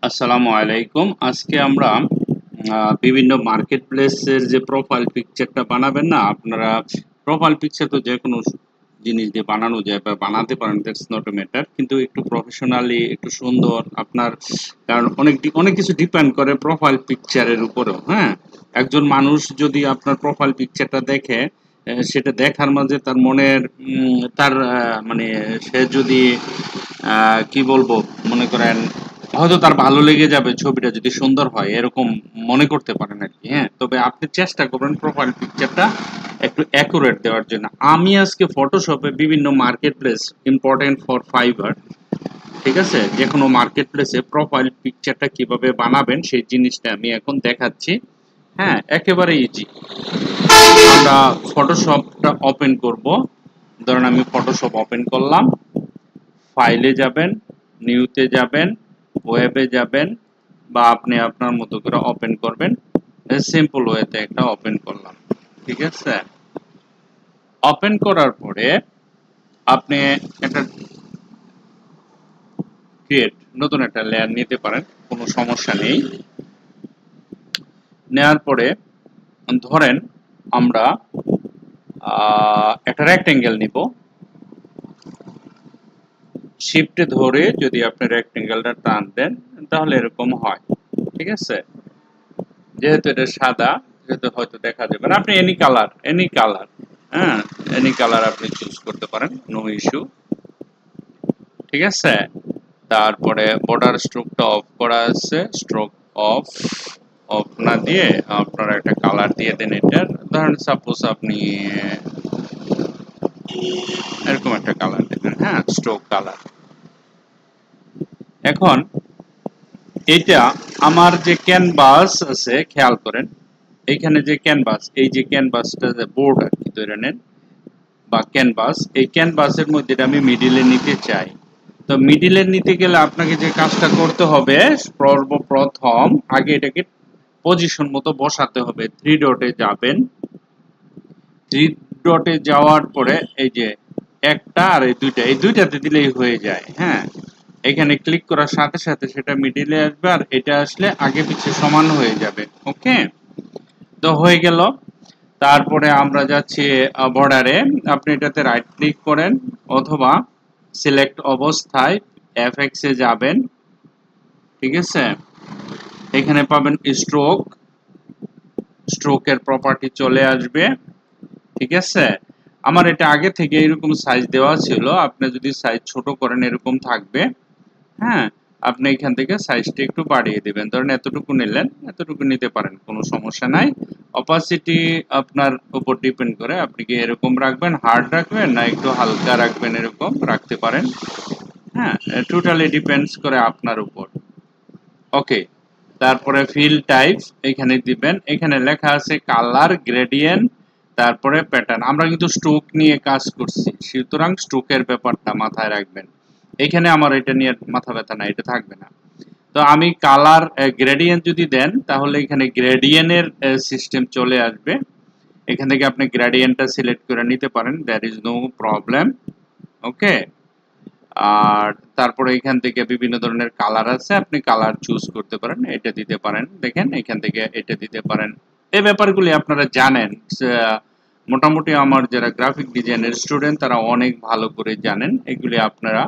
আসসালামু আলাইকুম। আজকে আমরা বিভিন্ন মার্কেট প্লেসের যে প্রোফাইল পিকচারটা বানাবেন না আপনারা। প্রোফাইল পিকচার তো যে কোনো জিনিস দিয়ে বানানো যায় বা বানাতে পারেন, দ্যাটস নট এ ম্যাটার, কিন্তু একটু প্রফেশনালি একটু সুন্দর আপনার, কারণ অনেক কিছু ডিপেন্ড করে প্রোফাইল পিকচারের উপরেও। হ্যাঁ, একজন মানুষ যদি আপনার প্রোফাইল পিকচারটা দেখে, সেটা দেখার মাঝে তার মনের তার মানে সে যদি কি বলবো, মনে করেন হয়তো তার ভালো লেগে যাবে ছবিটা যদি সুন্দর হয়, এরকম মনে করতে পারেন আর কি। হ্যাঁ, তবে আপনি চেষ্টা করবেন প্রোফাইল পিকচারটা একটু অ্যাকুরেট দেওয়ার জন্য। আমি আজকে ফটোশপে বিভিন্ন market place important for fibre, ঠিক আছে, যে কোনো মার্কেট প্লেসে প্রোফাইল পিকচারটা কিভাবে বানাবেন সেই জিনিসটা আমি এখন দেখাচ্ছি। হ্যাঁ, একেবারে ইজি। আমরা ফটোশপটা ওপেন করব। ধরেন আমি ফটোশপ ওপেন করলাম, ফাইলে যাবেন, নিউতে যাবেন, ওয়েবে যাবেন, বা আপনি আপনার মতো করে ওপেন করবেন। সিম্পল ওয়েতে একটা ওপেন করলাম, ঠিক আছে। ওপেন করার পরে আপনি একটা নতুন একটা লেয়ার নিতে পারেন, কোনো সমস্যা নেই। নেওয়ার পরে ধরেন আমরা একটা রেক্টেঙ্গেল নিব। শিফটে ধরে যদি আপনি রেক্টেঙ্গেলটা টান দেন তাহলে এরকম হয়, ঠিক আছে। যেহেতু এটা সাদা, যেহেতু হয়তো দেখা যাবে না, আপনি এনি কালার, হ্যাঁ, এনি কালার আপনি চুজ করতে পারেন, নো ইস্যু, ঠিক আছে। তারপরে বর্ডার স্ট্রোকটা অফ করা আছে, স্ট্রোক অফ অফ না দিয়ে আপনারা একটা কালার দিয়ে দেন এটার। ধরেন সাপোজ আপনি এরকম একটা কালার দেবেন, হ্যাঁ, স্ট্রোক কালার। এখন এটা আমার যে ক্যানভাস আছে, খেয়াল করেন এইখানে যে ক্যানভাস, এই যে ক্যানভাসটা যে বোর্ড আর কি ধরে নেন, বা ক্যানভাস, এই ক্যানভাসের মধ্যে আমি মিডিলে নিতে চাই। তো মিডিলে নিতে গেলে আপনাকে যে কাজটা করতে হবে, সর্বপ্রথম আগে এটাকে পজিশন মতো বসাতে হবে। থ্রি ডটে যাবেন, থ্রি ডটে যাওয়ার পরে এই যে একটা আর এই দুইটাতে দিলেই হয়ে যায়। হ্যাঁ, এখানে ক্লিক করার সাথে সাথে সেটা মিডিলে আসবে, আর এটা আসলে আগে পিছে সমান হয়ে যাবে। ওকে, তো হয়ে গেল। তারপরে আমরা যাচ্ছি বর্ডারে। আপনি এটাতে রাইট ক্লিক করেন অথবা সিলেক্ট অবস্থায় এফএক্স এ যাবেন, ঠিক আছে। এখানে পাবেন স্ট্রোকের প্রপার্টি চলে আসবে, ঠিক আছে। আমার এটা আগে থেকে এরকম সাইজ দেওয়া ছিল, আপনি যদি সাইজ ছোট করেন এরকম থাকবে। হ্যাঁ, আপনি এখান থেকে সাইজটা একটু বাড়িয়ে দিবেন, ধরেন এতটুকু নিলেন, এতটুকু নিতে পারেন, কোনো সমস্যা নাই। অপাসিটি আপনার উপর ডিপেন্ড করে, আপনি কি এরকম রাখবেন, হার্ড রাখবেন, না একটু হালকা রাখবেন, এরকম রাখতে পারেন। হ্যাঁ, টোটালি ডিপেন্ডস করে আপনার উপর। ওকে, তারপরে ফিল টাইপ এখানে দিবেন, এখানে লেখা আছে কালার গ্রেডিয়েন্ট, তারপরে প্যাটার্ন। আমরা কিন্তু স্ট্রোক নিয়ে কাজ করছি, সুতরাং স্ট্রোকের ব্যাপারটা মাথায় রাখবেন। এখানে আমার এটা নিয়ে মাথা ব্যথা না, এটা থাকবে না। তো আমি কালার গ্রেডিয়েন্ট যদি দেন তাহলে এখানে গ্রেডিয়েন্টের সিস্টেম চলে আসবে। এখান থেকে আপনি গ্রেডিয়েন্টটা সিলেক্ট করে নিতে পারেন, দ্যার ইজ নো প্রবলেম। ওকে, আর তারপরে এখান থেকে বিভিন্ন ধরনের কালার আছে, আপনি কালার চুজ করতে পারেন, এটা দিতে পারেন, দেখেন এখান থেকে এটা দিতে পারেন। এই ব্যাপারগুলি আপনারা জানেন, মোটামুটি আমার যারা গ্রাফিক ডিজাইনের স্টুডেন্ট তারা অনেক ভালো করে জানেন, এগুলি আপনারা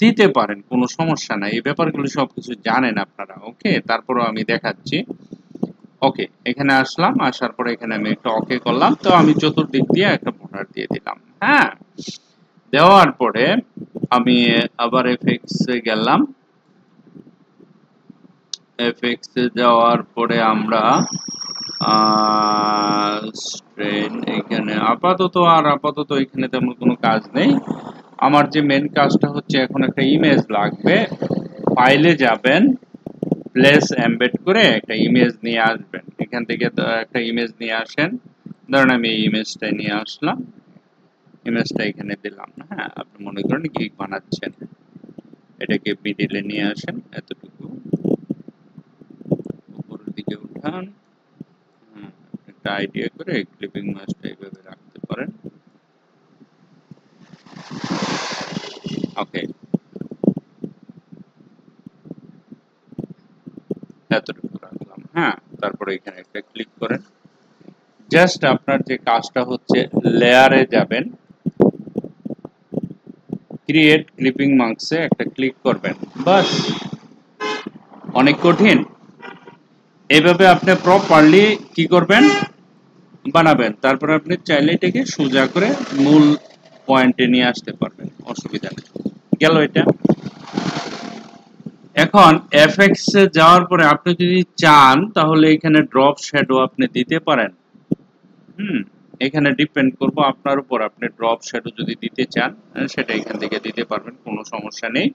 দিতে পারেন, কোনো সমস্যা নাই, এই ব্যাপারগুলো সবকিছু জানেন আপনারা। ওকে, তারপরেও আমি দেখাচ্ছি। ওকে, এখানে আসলাম, আসার পরে এখানে আমি একটা ওকে করলাম, তো আমি চতুর্দিক দিয়ে একটা বর্ডার দিয়ে দিলাম। হ্যাঁ, দেওয়ার পরে আমি আবার এফএক্স এ গেলাম। এফএক্স এ যাওয়ার পরে আমরা স্ট্রেন, এখানে আপাতত এখানে তেমন কোনো কাজ নেই। আমার যে মেন কাজটা হচ্ছে, এখন একটা ইমেজ লাগবে। ফাইলে যাবেন, প্লেস এমবেড করে একটা ইমেজ নিয়ে আসবেন। এখান থেকে একটা ইমেজ নিয়ে আসেন, ধরেন আমি এই ইমেজটা নিয়ে আসলাম, ইমেজটা এখানে দিলাম। হ্যাঁ, আপনি মনে করেন গিগ বানাচ্ছেন, এটাকে মিডিলে নিয়ে আসেন, এতটুকু উপরের দিকে উঠান। একটা আইডিয়া করে ক্লিপিং মাছটা এইভাবে রাখতে পারেন। ওকে, এতটুকু রাখলাম। হ্যাঁ, তারপরে এখানে একটা ক্লিক করেন। জাস্ট আপনার যে কাজটা হচ্ছে লেয়ারে যাবেন, ক্রিয়েট ক্লিপিং মার্কসে একটা ক্লিক করবেন, বাস। অনেক কঠিন? এইভাবে আপনি প্রপারলি কি করবেন, বানাবেন। তারপর আপনি চাইলে এটাকে সোজা করে মূল পয়েন্টে নিয়ে আসতে পারবেন, অসুবিধা নেই। গেল এটা। এখন এফএক্স এ যাওয়ার পরে আপনি যদি চান তাহলে এখানে ড্রপ শ্যাডো আপনি দিতে পারেন। এখানে ডিপেন্ড করব আপনার উপর, আপনি ড্রপ শ্যাডো যদি দিতে চান সেটা এখান থেকে দিতে পারবেন, কোনো সমস্যা নেই।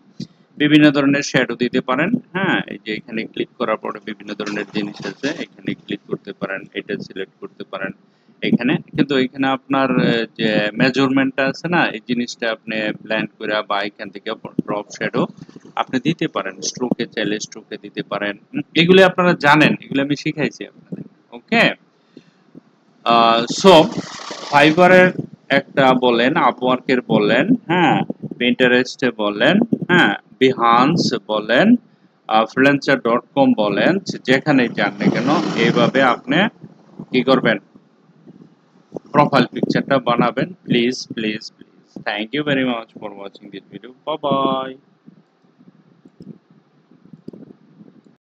বিভিন্ন ধরনের শ্যাডো দিতে পারেন। হ্যাঁ, এই যে এখানে ক্লিক করার পরে বিভিন্ন ধরনের জিনিস আছে, এখানে ক্লিক করতে পারেন, এটা সিলেক্ট করতে পারেন। এখানে কিন্তু এখানে আপনার যে মেজারমেন্টটা আছে না, এই জিনিসটা আপনি ব্লেন্ড করে বা এখান থেকে ড্রপ শ্যাডো আপনি দিতে পারেন। স্ট্রোকে চাইলে স্ট্রোকে দিতে পারেন। এগুলি আপনারা জানেন, এগুলো আমি শিখাইছি আপনাদের। ওকে, সো ফাইবারের একটা বলেন, আপওয়ার্কের বলেন, হ্যাঁ, পিন্টারেস্টে বলেন, হ্যাঁ, বিহান্স বলেন, ফ্রিল্যান্সার.com বলেন, যেখানে যান না কেন এইভাবে আপনি কি করবেন, প্রোফাইল পিকচারটা বানাবেন। Please please please, thank you very much for watching this video. Bye by.